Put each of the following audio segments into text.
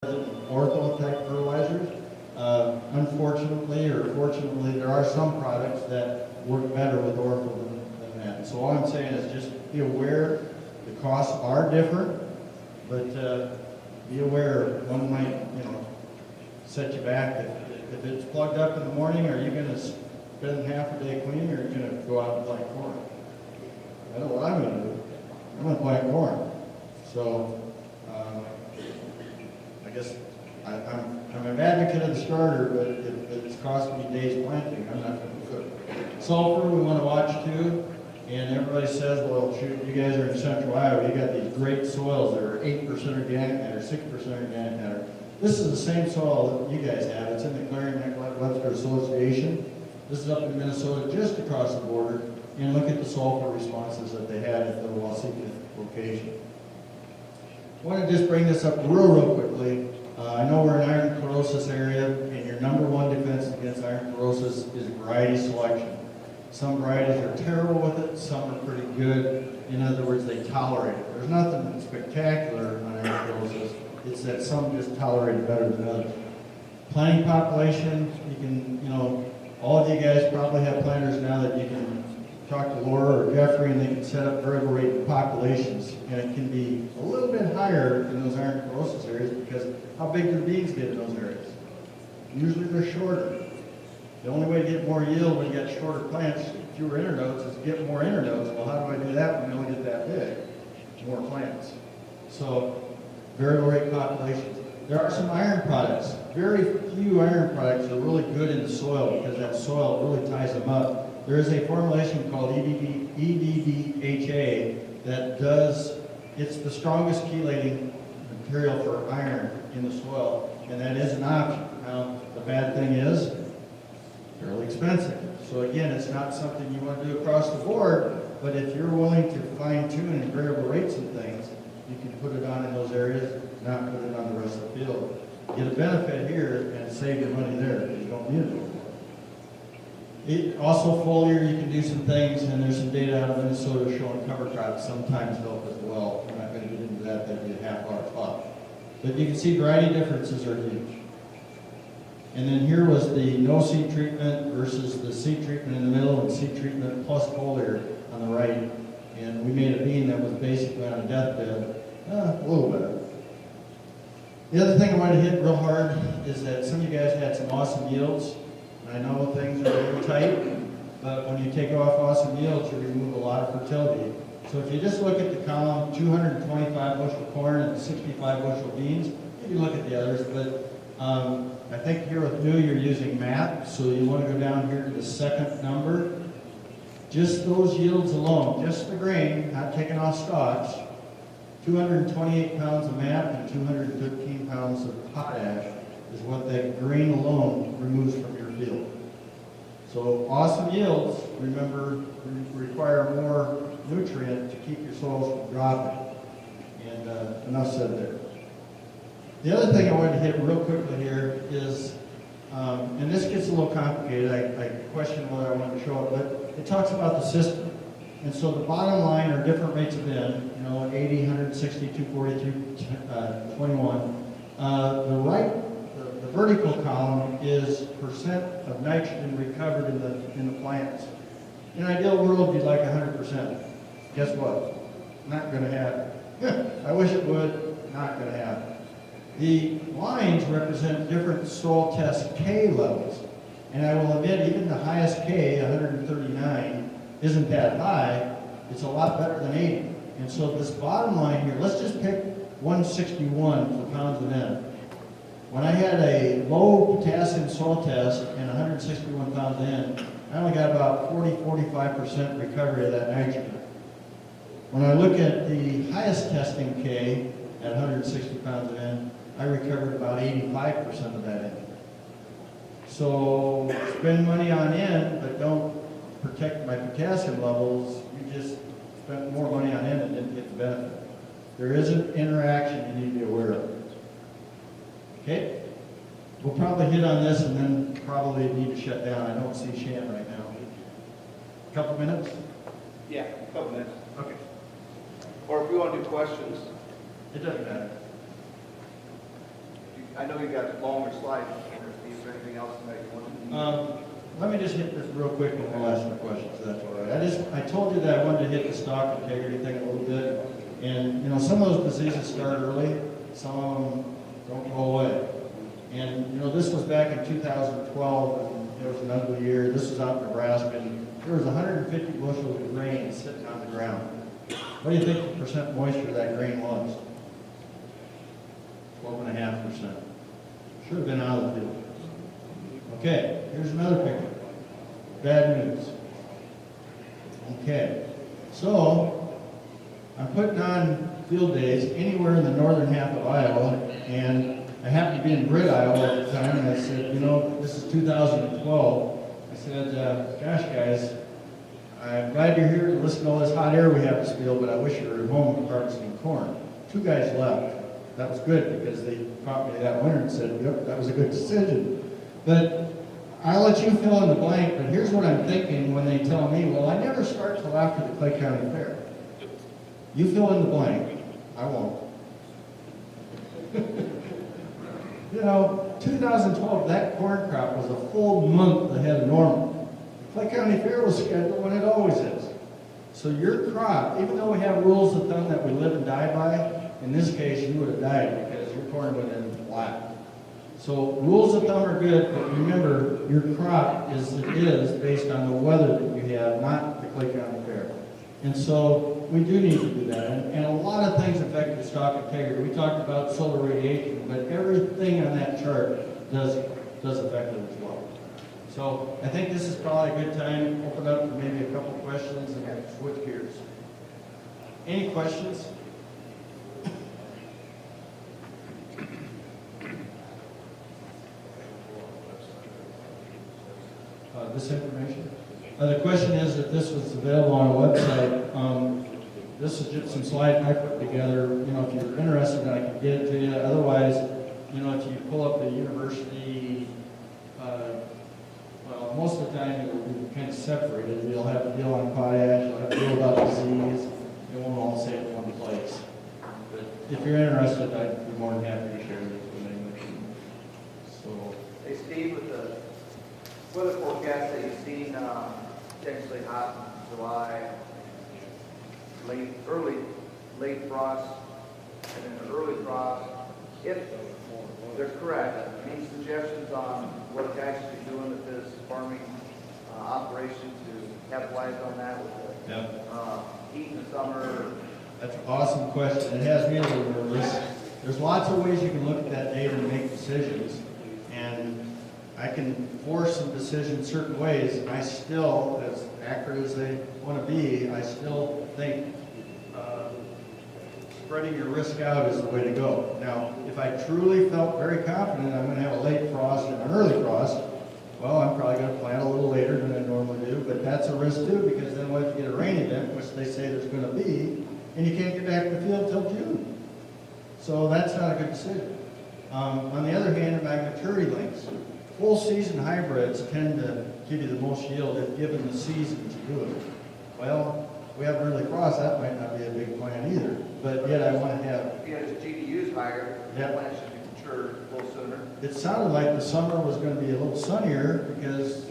ortho type fertilizers. Unfortunately or fortunately, there are some products that work better with ortho than that. And so all I'm saying is just be aware the costs are different, but be aware one might, set you back. If it's plugged up in the morning, are you going to spend half a day cleaning, or are you going to go out and plant corn? I know what I'm going to do. I'm going to plant corn. So I guess I'm an advocate of the starter, but if it's costing me days planting, I'm not going to do it. Sulfur we want to watch too, and everybody says, well, shoot, you guys are in central Iowa, you got these great soils that are 8% organic matter, 6% organic matter. This is the same soil that you guys have. It's in the Clarion Webster Association. This is up in Minnesota, just across the border, and look at the sulfur responses that they had at the Wasika location. I want to just bring this up real quickly. I know we're in iron chlorosis area, and your number one defense against iron chlorosis is variety selection. Some varieties are terrible with it, some are pretty good. In other words, they tolerate it. There's nothing spectacular on iron chlorosis. It's that some just tolerate it better than others. Planting population, you can, all of you guys probably have planters now that you can talk to Laura or Jeffrey, and they can set up variable rate populations, and it can be a little bit higher in those iron chlorosis areas because how big do the beans get in those areas? Usually they're shorter. The only way to get more yield when you got shorter plants, fewer internodes, is to get more internodes. Well, how do I do that when we only get that big? More plants. So, variable rate populations. There are some iron products. Very few iron products are really good in the soil because that soil really ties them up. There is a formulation called EDBHA that it's the strongest chelating material for iron in the soil, and that is an option. Now, the bad thing is, fairly expensive. So again, it's not something you want to do across the board, but if you're willing to fine tune and variable rates and things, you can put it on in those areas, not put it on the rest of the field. Get a benefit here and save your money there because you don't need it. Also foliar, you can do some things, and there's some data out of Minnesota showing cover crops sometimes help as well. We're not going to get into that, that'd be a half-hour talk. But you can see variety differences are huge. And then here was the no seed treatment versus the seed treatment in the middle and seed treatment plus foliar on the right. And we made a bean that was basically on a deathbed, a little better. The other thing I wanted to hit real hard is that some of you guys had some awesome yields. I know things are really tight, but when you take off awesome yields, you remove a lot of fertility. So if you just look at the column, 225 bushel corn and 65 bushel beans, you can look at the others, but I think here with new, you're using MAP, so you want to go down here to the second number. Just those yields alone, just the grain, not taking off stalks, 228 pounds of MAP and 213 pounds of potash is what that grain alone removes from your field. So awesome yields, remember, require more nutrient to keep your soils from dropping. And enough said there. The other thing I wanted to hit real quickly here is, and this gets a little complicated, I question whether I want to show it, but it talks about the system. And so the bottom line are different rates of N, 80, 160, 242, 21. The vertical column is percent of nitrogen recovered in the plants. In an ideal world, you'd like 100%. Guess what? Not going to happen. I wish it would, not going to happen. The lines represent different soil test K levels. And I will admit, even the highest K, 139, isn't that high. It's a lot better than 80. And so this bottom line here, let's just pick 161 for pounds of N. When I had a low potassium soil test and 161 pounds of N, I only got about 40-45% recovery of that nitrogen. When I look at the highest testing K at 160 pounds of N, I recovered about 85% of that N. So spend money on N, but don't protect my potassium levels. You just spent more money on N and didn't get the benefit. There is an interaction you need to be aware of. Okay? We'll probably hit on this and then probably need to shut down. I don't see Shan right now. A couple minutes? Yeah, a couple minutes. Okay. Or if we want to do questions, It doesn't matter. if I know you got longer slides, is there anything else that you want to? Let me just hit this real quick and we'll ask some questions, if that's all right. I told you that I wanted to hit the stock integrity thing a little bit. And, you know, some of those diseases start early, some of them don't go away. And, you know, this was back in 2012, and it was an ugly year. This was out in Nebraska, and there was 150 bushels of grain sitting on the ground. What do you think the percent moisture of that grain was? 12.5%. Should have been out of the field. Okay, here's another picture. Bad news. Okay, so I'm putting on field days anywhere in the northern half of Iowa, and I happened to be in Britt, Iowa at the time, and I said, you know, this is 2012. I said, gosh, guys, I'm glad you're here to listen to all this hot air we have this field, but I wish you were at home harvesting corn. 2 guys left. That was good because they caught me that winter and said, yep, that was a good decision. But I'll let you fill in the blank, but here's what I'm thinking when they tell me, well, I never start till after the Clay County Fair. You fill in the blank, I won't. You know, 2012, that corn crop was a full month ahead of normal. The Clay County Fair was scheduled when it always is. So your crop, even though we have rules of thumb that we live and die by, in this case, you would have died because your corn would have been flat. So rules of thumb are good, but remember, your crop is based on the weather that you have, not the Clay County Fair. And so we do need to do that. And a lot of things affect the stock integrity. We talked about solar radiation, but everything on that chart does affect it as well. So I think this is probably a good time to open up for maybe a couple questions and switch gears. Any questions? This information? The question is if this was available on a website. This is just some slides I put together. You know, if you're interested, I can get it to you. Otherwise, you know, if you pull up the university, well, most of the time it'll be kind of separated. You'll have a deal on potash, you'll have a deal about disease. It won't all say it in one place. But if you're interested, I'd be more than happy to share this with anyone. So, Hey, Steve, with the weather forecast that you've seen, potentially hot in July, late frost, and then the early frost, if they're correct, any suggestions on what guys should be doing with this farming operation to capitalize on that with the heat in the summer? that's an awesome question. It has me a little nervous. There's lots of ways you can look at that data and make decisions. And I can force some decisions certain ways, and I still, as accurate as they want to be, I still think spreading your risk out is the way to go. Now, if I truly felt very confident I'm going to have a late frost and an early frost, well, I'm probably going to plant a little later than I normally do, but that's a risk too, because then what if you get a rain event, which they say there's going to be, and you can't get back to the field till June. So that's not a good decision. On the other hand, in my maturity lengths, full season hybrids tend to give you the most yield if given the season to do it. Well, we have early frost, that might not be a big plan either, but yet I want to have. If you had a GDUs higher, the Yeah. plant should be matured a little sooner. It sounded like the summer was going to be a little sunnier because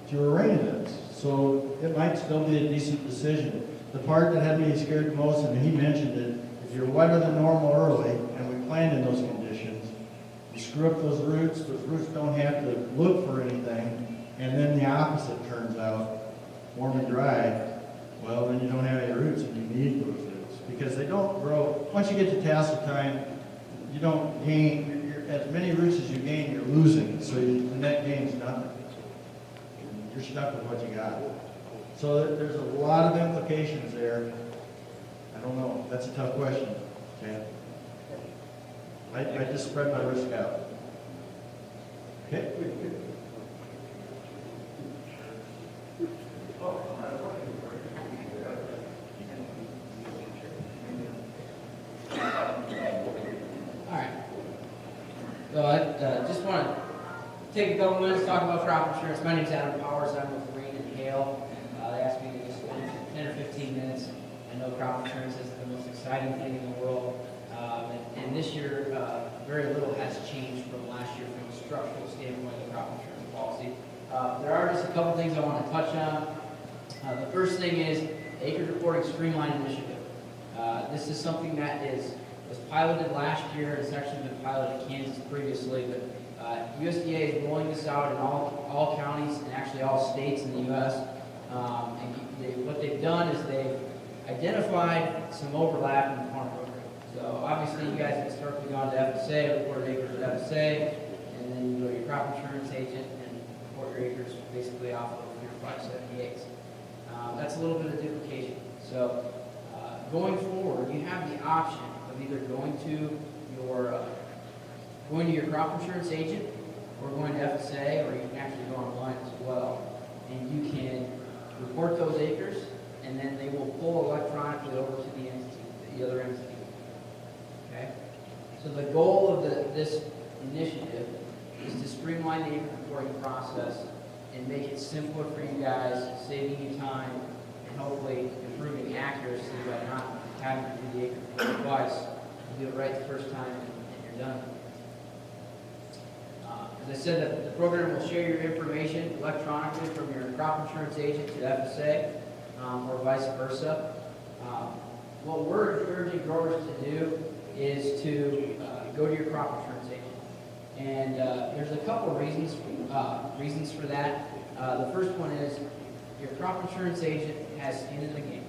fewer rain events. So it might still be a decent decision. The part that had me scared the most, and he mentioned it, if you're wetter than normal early, and we planned in those conditions, you screw up those roots don't have to look for anything, and then the opposite turns out, warm and dry, well, then you don't have any roots, and you need those roots, because they don't grow. Once you get to tassel time, you don't gain, as many roots as you gain, you're losing, so the net gain's nothing. You're stuck with what you got. So there's a lot of implications there. I don't know, that's a tough question, okay? I just spread my risk out. Okay? All right. So I just want to take a couple minutes to talk about crop insurance. My name's Adam Powers. I'm with Rain and Hail. They asked me to just 10 or 15 minutes. I know crop insurance is the most exciting thing in the world. And this year, very little has changed from a couple things I want to touch on. The first thing is acres reporting streamline initiative. This is something that was piloted last year. It's actually been piloted in Kansas previously, but USDA is rolling this out in all counties and actually all states in the U.S. What they've done is they've identified some overlap in the farm program. So obviously you guys have historically gone to FSA, reported acres at FSA, and then you go to your crop insurance agent and report your acres basically off of your 578s. That's a little bit of duplication. So going forward, you have the option of either going to your crop insurance agent or going to FSA, or you can actually go online as well. And you can report those acres, and then they will pull electronically over to the other entity. Okay? So the goal of this initiative is to streamline the acre reporting process and make it simpler for you guys, saving you time, and hopefully improving accuracy by not having to do the acre reporting twice. You do it right the first time and you're done. As I said, the program will share your information electronically from your crop insurance agent to FSA, or vice versa. What we're encouraging growers to do is to go to your crop insurance agent. And there's a couple of reasons for that. The first one is your crop insurance agent has skin in the game.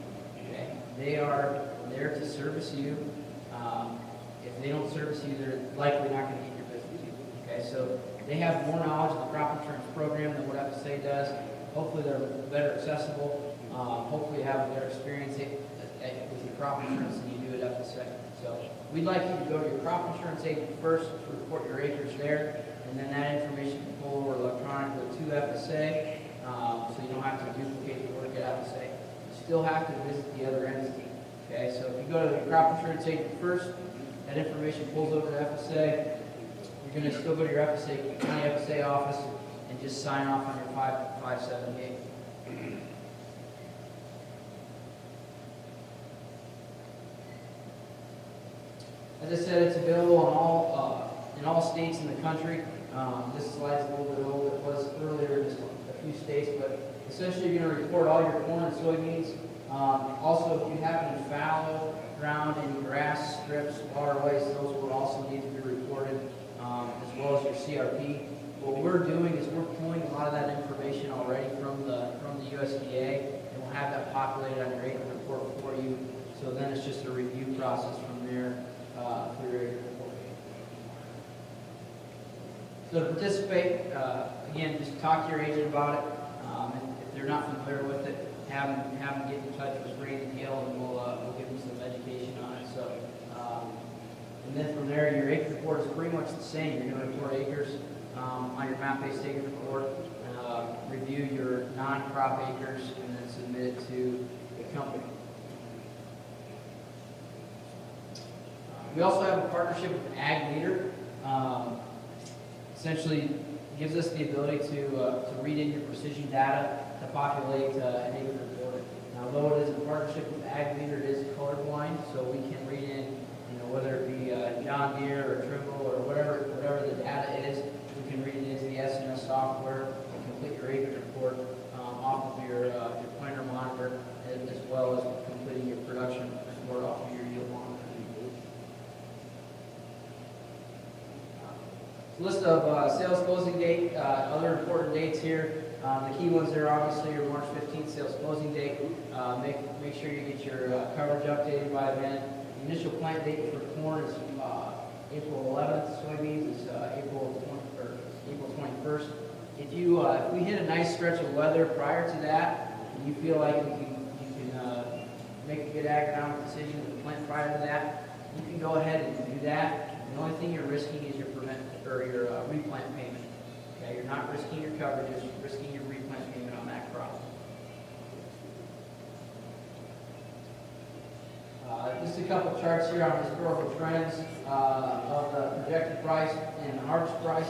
Okay? They are there to service you. If they don't service you, they're likely not going to get your business. Okay, so they have more knowledge of the crop insurance program than what FSA does. Hopefully they're better accessible. Hopefully you have a better experience with your crop insurance than you do at FSA. So we'd like you to go to your crop insurance agent first to report your acres there, and then that information can pull over electronically to FSA, so you don't have to duplicate the work at FSA. You still have to visit the other entity. Okay, so if you go to the crop insurance agent first, that information pulls over to FSA. You're going to still go to your county FSA office and just sign off on your 578. As I said, it's available in all states in the country. This slide's a little bit old. It was earlier in a few states, but essentially you're going to report all your corn and soybeans. Also, if you happen to fallow ground, any grass strips, waterways, those will also need to be reported, as well as your CRP. What we're doing is we're pulling a lot of that information already from the USDA, and we'll have that populated on your acre report for you. So then it's just a review process from there for your acre report. So to participate, again, just talk to your agent about it. And if they're not familiar with it, have them get in touch with Ray and Gail, and we'll give them some education on it. So, and then from there, your acre report is pretty much the same. You're going to report acres on your map-based acre report, review your non-crop acres, and then submit it to the company. We also have a partnership with Ag Leader. Essentially, gives us the ability to read in your precision data to populate an acre report. Now, though it is a partnership with Ag Leader, it is colorblind, so we can read in, whether it be John Deere or Trimble or whatever the data is, we can read it into the SNS software and complete your acre report off of your pointer monitor, as well as completing your production report off of your yield monitor. List of sales closing date, other important dates here. The key ones there, obviously, your March 15th sales closing date. Make sure you get your coverage updated by then. The initial plant date for corn is April 11th. Soybeans is April 21st. If we hit a nice stretch of weather prior to that, and you feel like you can make a good agronomic decision with the plant prior to that, you can go ahead and do that. The only thing you're risking is your replant payment. Okay, you're not risking your coverages, you're risking your replant payment on that crop. Just a couple charts here on historical trends of the projected price and the harvest price.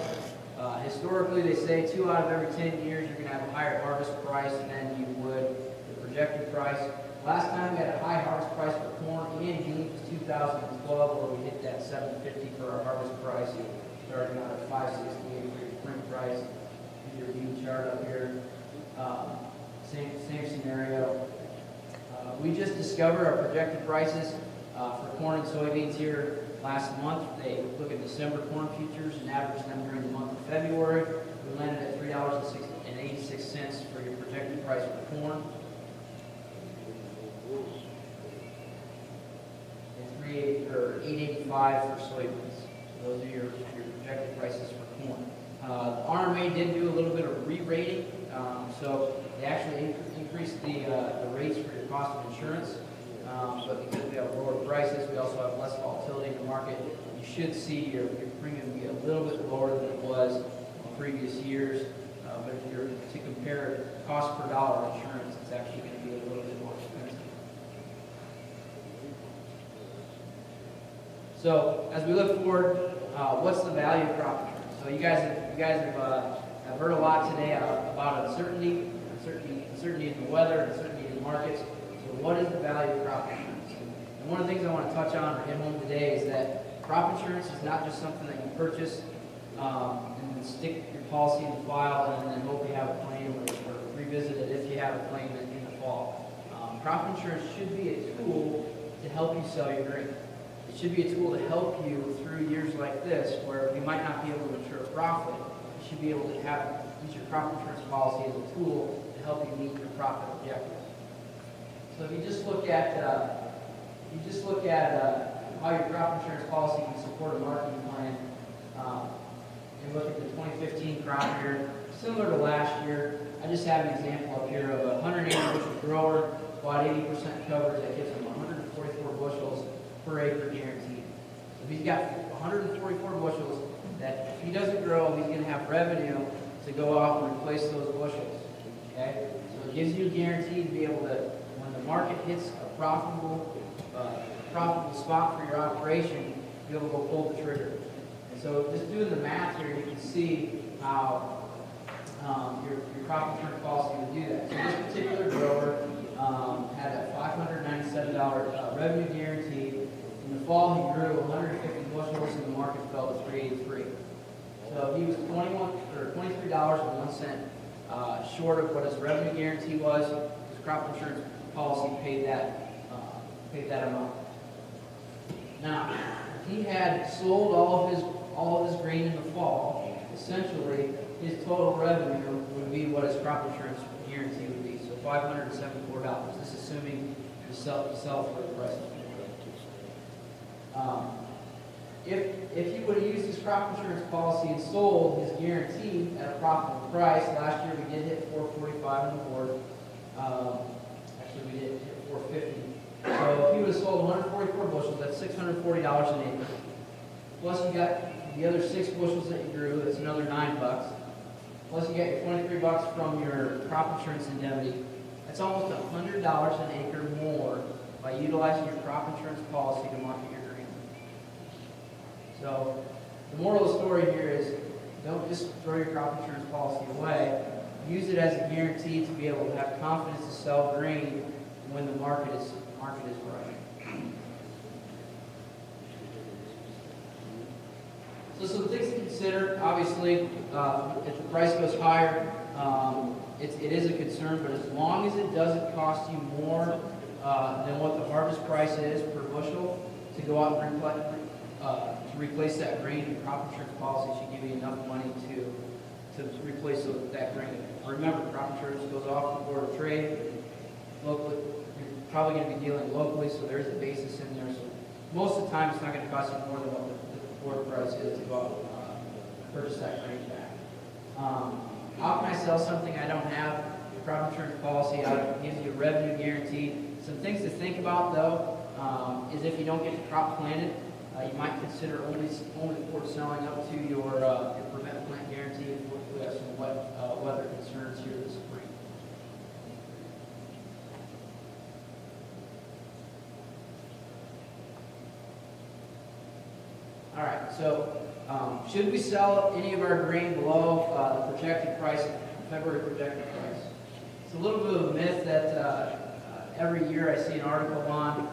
Historically, they say 2 out of every 10 years you're going to have a higher harvest price than you would the projected price. Last time we had a high harvest price for corn and beans was 2012, where we hit that $7.50 for our harvest price, starting out at $5.68 for your spring price. Your bean chart up here. Same scenario. We just discovered our projected prices for corn and soybeans here last month. They look at December corn futures and average them during the month of February. We landed at $3.86 for your projected price for corn. And $8.85 for soybeans. So those are your projected prices for corn. The RMA did do a little bit of re-rating, so they actually increased the rates for your cost of insurance. But because we have lower prices, we also have less volatility in the market. You should see your premium be a little bit lower than it was in previous years. But if you're to compare cost per dollar of insurance, it's actually going to be a little bit more expensive. So as we look forward, what's the value of crop insurance? So you guys have heard a lot today about uncertainty in the weather, uncertainty in the markets. So what is the value of crop insurance? And one of the things I want to touch on or hit home today is that crop insurance is not just something that you purchase and then stick your policy in the file and then hope you have a claim or revisit it if you have a claim in the fall. Crop insurance should be a tool to help you sell your grain. It should be a tool to help you through years like this where you might not be able to insure a profit. You should be able to use your crop insurance policy as a tool to help you meet your profit objectives. So if you just look at how your crop insurance policy can support a marketing plan, and look at the 2015 crop year, similar to last year, I just have an example up here of a 180 bushel grower, bought 80% coverage that gives him 144 bushels per acre guaranteed. So if he's got 144 bushels, that if he doesn't grow, he's going to have revenue to go out and replace those bushels. Okay? So it gives you a guarantee to be able to, when the market hits a profitable spot for your operation, be able to go pull the trigger. And so just doing the math here, you can see how your crop insurance policy would do that. So this particular grower had a $597 revenue guarantee. In the fall, he grew 150 bushels, and the market fell to 383. So he was $23.01 short of what his revenue guarantee was. His crop insurance policy paid that amount. Now, if he had sold all of his grain in the fall, essentially his total revenue would be what his crop insurance guarantee would be. So $574. This is assuming you sell for the price. If he would have used his crop insurance policy and sold his guarantee at a profitable price, last year we did hit 445 on the board. Actually, we did hit 450. So if he would have sold 144 bushels, that's $640 an acre. Plus you got the other 6 bushels that you grew, that's another $9. Plus you got your $23 from your crop insurance indemnity. That's almost $100 an acre more by utilizing your crop insurance policy to market your grain. So the moral of the story here is don't just throw your crop insurance policy away. Use it as a guarantee to be able to have confidence to sell grain when the market is right. So some things to consider. Obviously, if the price goes higher, it is a concern, but as long as it doesn't cost you more than what the harvest price is per bushel to go out and to replace that grain, the crop insurance policy should give you enough money to replace that grain. Remember, crop insurance goes off the board of trade. Locally, you're probably going to be dealing locally, so there's a basis in there. So most of the time, it's not going to cost you more than what the board price is to go out and purchase that grain back. How can I sell something I don't have? Crop insurance policy gives you a revenue guarantee. Some things to think about, though, is if you don't get the crop planted, you might consider only for selling up to your prevent plant guarantee if we have some weather concerns here this spring. All right, so should we sell any of our grain below the projected price, February projected price? It's a little bit of a myth that every year I see an article on.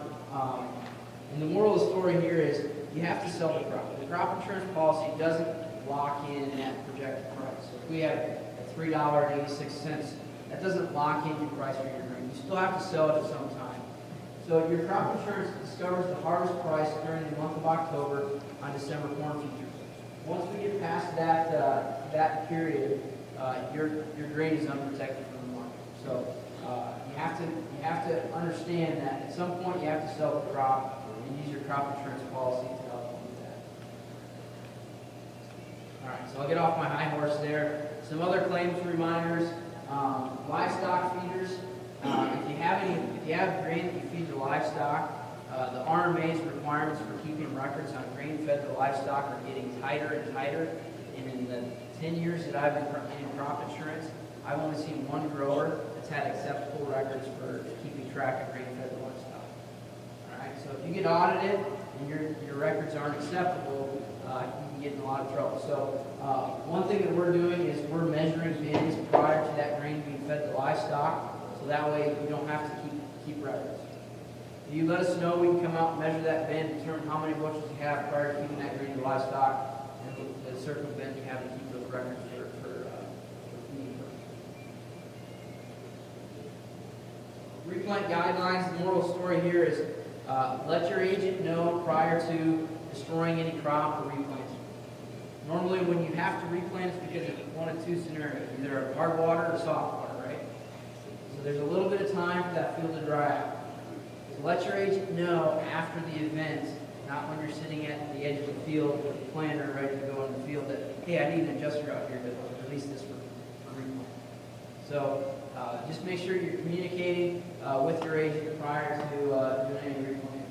And the moral of the story here is you have to sell the crop. The crop insurance policy doesn't lock in that projected price. So if we have a $3.86 that doesn't lock in your price for your grain. You still have to sell it at some time. So your crop insurance discovers the harvest price during the month of October on December corn futures. Once we get past that period, your grain is unprotected from the market. So you have to understand that at some point you have to sell the crop and use your crop insurance policy to help you with that. All right, so I'll get off my high horse there. Some other claims reminders: livestock feeders. If you have grain that you feed your livestock, the RMA's requirements for keeping records on grain fed to livestock are getting tighter and tighter. And in the 10 years that I've been in crop insurance, I've only seen one grower that's had acceptable records for keeping track of grain fed to livestock. All right, so if you get audited and your records aren't acceptable, you can get in a lot of trouble. So one thing that we're doing is we're measuring bins prior to that grain being fed to livestock, so that way you don't have to keep records. If you let us know, we can come out and measure that bin, determine how many bushels you have prior to keeping that grain to livestock, and the circumvent you have to keep those records for feeding purposes. Replant guidelines. The moral story here is let your agent know prior to destroying any crop or replanting. Normally when you have to replant, it's because of one of two scenarios: either hard water or soft water, right? So there's a little bit of time for that field to dry out. So let your agent know after the event, not when you're sitting at the edge of the field with the planter ready to go in the field, that, hey, I need an adjuster out here to release this for replant. So just make sure you're communicating with your agent prior to doing any replanting.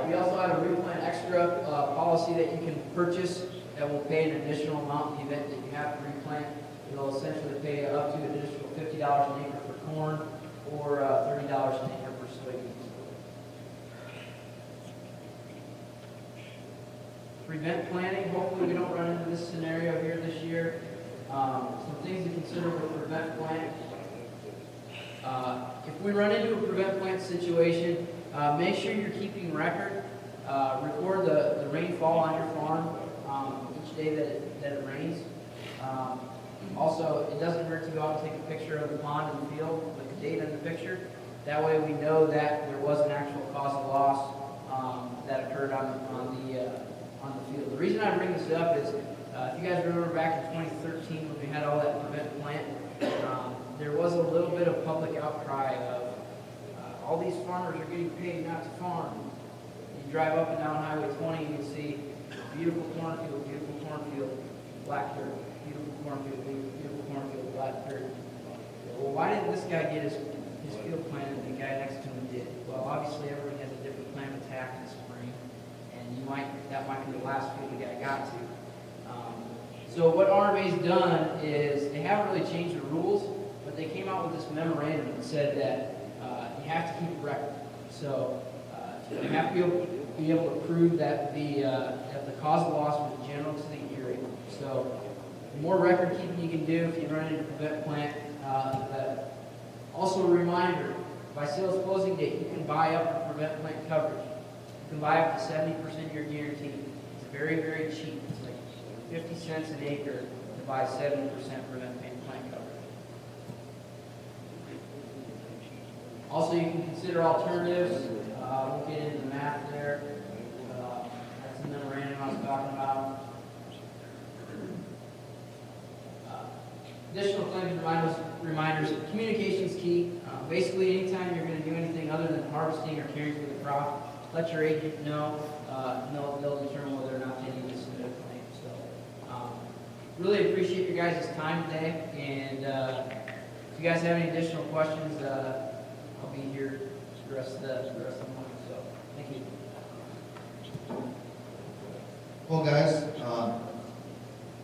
We also have a replant extra policy that you can purchase that will pay an additional amount in the event that you have to replant. It'll essentially pay up to an additional $50 an acre for corn or $30 an acre for soybeans. Prevent planting. Hopefully we don't run into this scenario here this year. Some things to consider with prevent plant. If we run into a prevent plant situation, make sure you're keeping record. Record the rainfall on your farm each day that it rains. Also, it doesn't hurt to go out and take a picture of the pond and the field with the date on the picture. That way we know that there was an actual cause of loss that occurred on the field. The reason I bring this up is, if you guys remember back in 2013 when we had all that prevent plant, there was a little bit of public outcry of all these farmers are getting paid not to farm. You drive up and down Highway 20 and you see beautiful cornfield, black dirt, beautiful cornfield, black dirt. Well, why didn't this guy get his field planted and the guy next to him did? Well, obviously everybody has a different plan of attack in the spring, and that might be the last field the guy got to. So what RMA's done is they haven't really changed the rules, but they came out with this memorandum that said that you have to keep a record. So you have to be able to prove that the cause of loss was general to the area. So the more record keeping you can do if you run into a prevent plant, the better. Also a reminder, by sales closing date, you can buy up the prevent plant coverage. You can buy up to 70% of your guarantee. It's very, very cheap. It's like 50 cents an acre to buy 70% prevent plant coverage. Also, you can consider alternatives. We'll get into the math there. That's the memorandum I was talking about. Additional claims reminders. Communication is key. Basically, anytime you're going to do anything other than harvesting or caring for the crop, let your agent know. They'll determine whether or not they need to submit a claim. So, really appreciate your guys' time today. And if you guys have any additional questions, I'll be here the rest of the morning. So, thank you. Well, guys,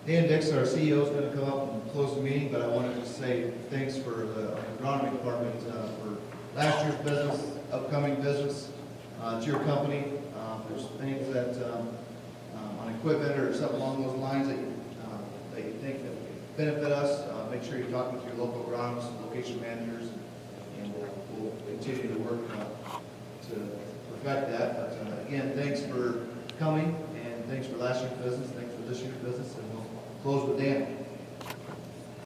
Dan Dix, our CEO, is going to come up and close the meeting, but I wanted to say thanks for the agronomy department for last year's business, upcoming business. It's your company. There's things that on equipment or something along those lines that you think that benefit us. Make sure you talk with your local agronomists, location managers, and we'll continue to work to perfect that. But again, thanks for coming, and thanks for last year's business. Thanks for this year's business, and we'll close with Dan.